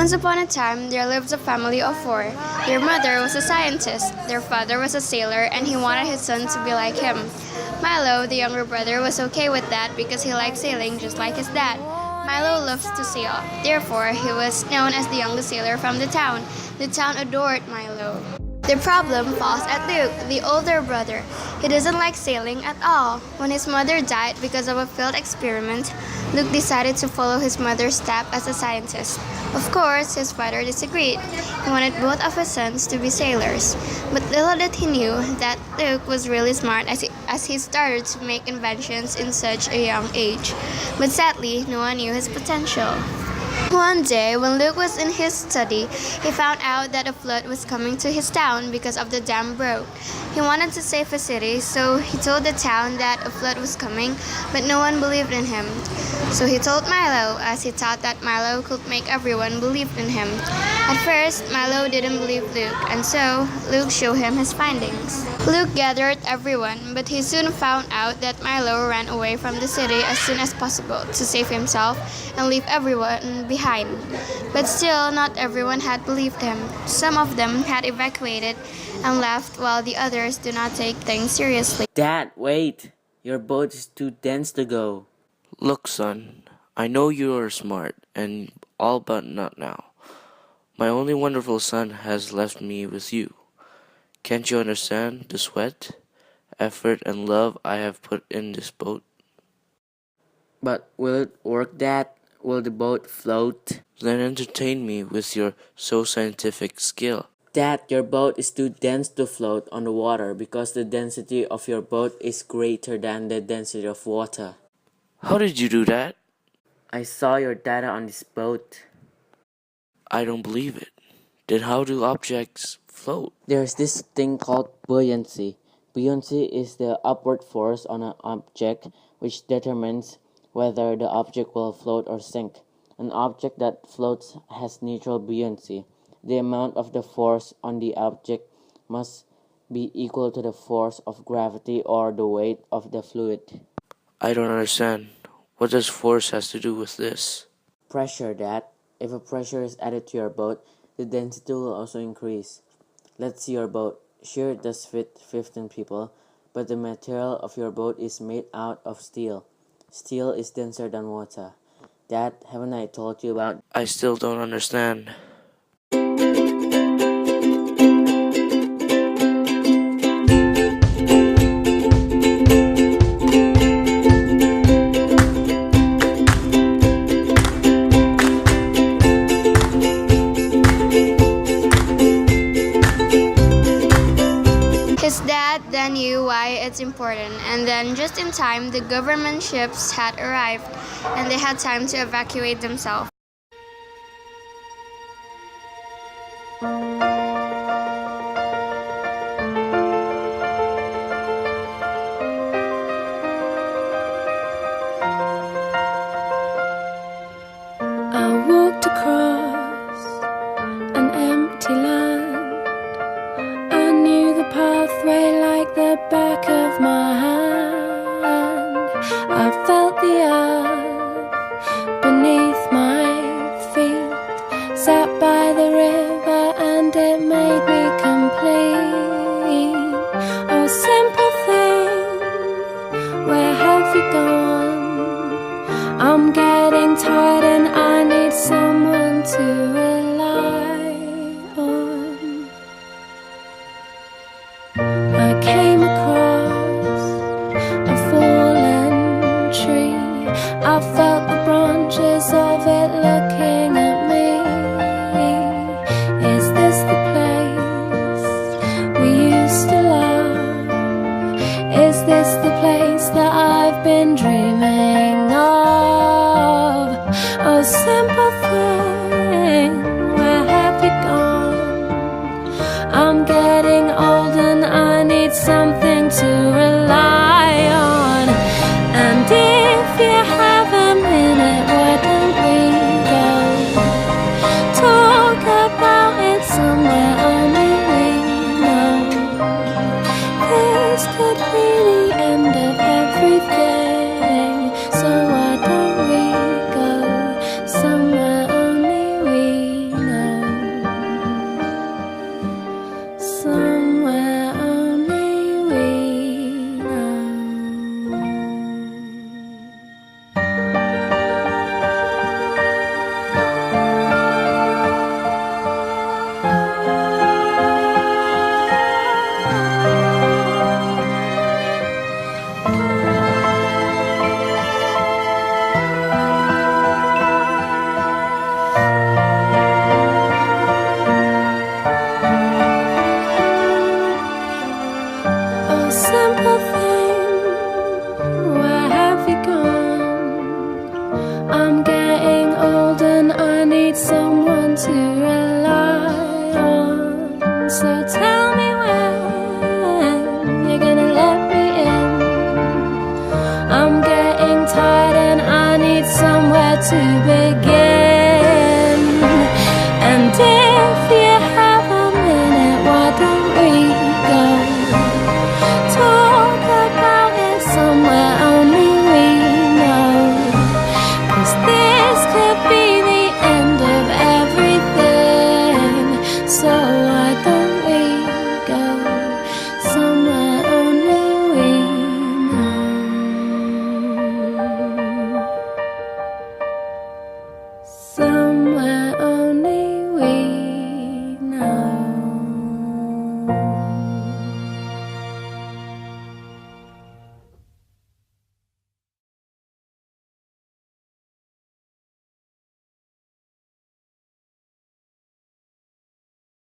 Once upon a time, there lived a family of four. Their mother was a scientist, their father was a sailor, and he wanted his son to be like him. Milo, the younger brother, was okay with that because he liked sailing just like his dad. Milo loves to sail, therefore he was known as the youngest sailor from the town. The town adored Milo. The problem falls at Luke, the older brother. He doesn't like sailing at all. When his mother died because of a failed experiment, Luke decided to follow his mother's step as a scientist. Of course, his father disagreed. He wanted both of his sons to be sailors. But little did he knew that Luke was really smart as he started to make inventions in such a young age. But sadly, no one knew his potential. One day, when Luke was in his study, he found out that a flood was coming to his town because of the dam broke. He wanted to save his city, so he told the town that a flood was coming, but no one believed in him. So he told Milo, as he thought that Milo could make everyone believe in him. At first, Milo didn't believe Luke, and so Luke showed him his findings. Luke gathered everyone, but he soon found out that Milo ran away from the city as soon as possible to save himself and leave everyone behind. But still, not everyone had believed him. Some of them had evacuated and left, while the others do not take things seriously. Dad, wait! Your boat is too dense to go. Look, son, I know you are smart and all, but not now. My only wonderful son has left me with you. Can't you understand the sweat, effort, and love I have put in this boat? But will it work, Dad? Will the boat float? Then entertain me with your so scientific skill. Dad, your boat is too dense to float on the water because the density of your boat is greater than the density of water. How did you do that? I saw your data on this boat. I don't believe it. Then how do objects float? There's this thing called buoyancy. Buoyancy is the upward force on an object which determines whether the object will float or sink. An object that floats has neutral buoyancy. The amount of the force on the object must be equal to the force of gravity or the weight of the fluid. I don't understand. What does force has to do with this? Pressure, Dad. If a pressure is added to your boat, the density will also increase. Let's see your boat. Sure, it does fit 15 people, but the material of your boat is made out of steel. Steel is denser than water. Dad, haven't I told you about? I still don't understand. His dad then knew why it's important, and then just in time, the government ships had arrived, and they had time to evacuate themselves. I walked across an empty land. I knew the pathway like the back of my hand. I felt the earth beneath my feet. Sat by the river and it made me complete. Oh, simple thing, where have you gone? I'm getting tired and I need someone to rely on. I came across a fallen tree. I felt the branches of it looking at me. Is this the place we used to love? Is this the place that I've been dreaming of? Oh, simple thing, where have you gone? I'm getting old and I need something to rely on. And if you have a minute, why don't I'm getting old and I need someone to